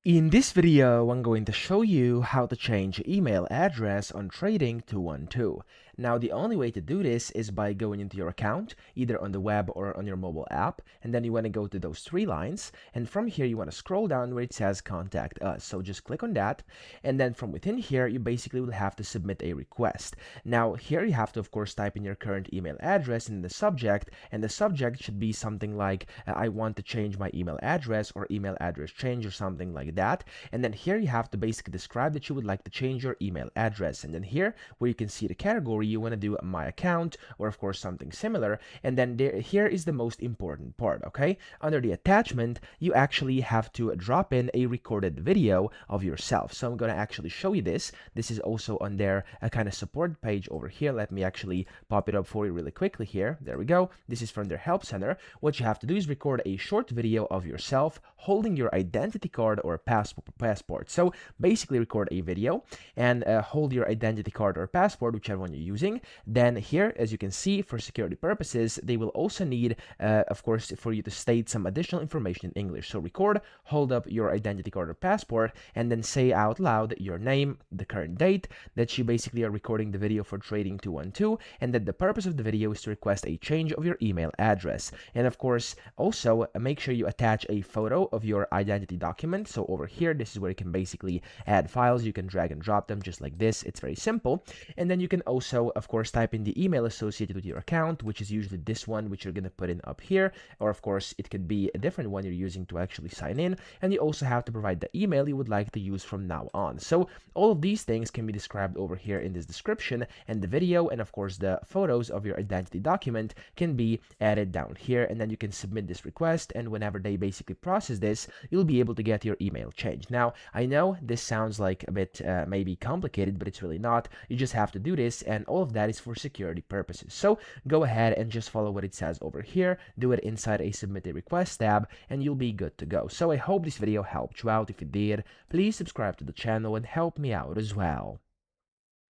In this video, I'm going to show you how to change email address on Trading 212. Now, the only way to do this is by going into your account, either on the web or on your mobile app, and then you want to go to those three lines, and from here you want to scroll down where it says Contact Us. So just click on that, and then from within here, you basically will have to submit a request. Now, here you have to, of course, type in your current email address in the subject, and the subject should be something like, I want to change my email address, or email address change, or something like that. And then here you have to basically describe that you would like to change your email address. And then here, where you can see the category, you want to do my account, or of course something similar. And then here is the most important part, okay? Under the attachment, you actually have to drop in a recorded video of yourself. So I'm going to actually show you this. This is also on their kind of support page over here. Let me actually pop it up for you really quickly here. There we go. This is from their help center. What you have to do is record a short video of yourself holding your identity card or passport. So basically record a video and hold your identity card or passport, whichever one you're using. Then here, as you can see, for security purposes, they will also need, of course, for you to state some additional information in English. So record, hold up your identity card or passport, and then say out loud your name, the current date, that you basically are recording the video for Trading 212, and that the purpose of the video is to request a change of your email address. And of course, also make sure you attach a photo of your identity document. So over here, this is where you can basically add files. You can drag and drop them just like this. It's very simple. And then you can also, of course, type in the email associated with your account, which is usually this one, which you're going to put in up here. Or of course, it could be a different one you're using to actually sign in. And you also have to provide the email you would like to use from now on. So all of these things can be described over here in this description, and the video and of course the photos of your identity document can be added down here, and then you can submit this request, and whenever they basically process this, you'll be able to get your email changed. Now, I know this sounds like a bit maybe complicated, but it's really not. You just have to do this, and all of that is for security purposes. So go ahead and just follow what it says over here, do it inside a submit a request tab, and you'll be good to go. So I hope this video helped you out. If it did, please subscribe to the channel and help me out as well.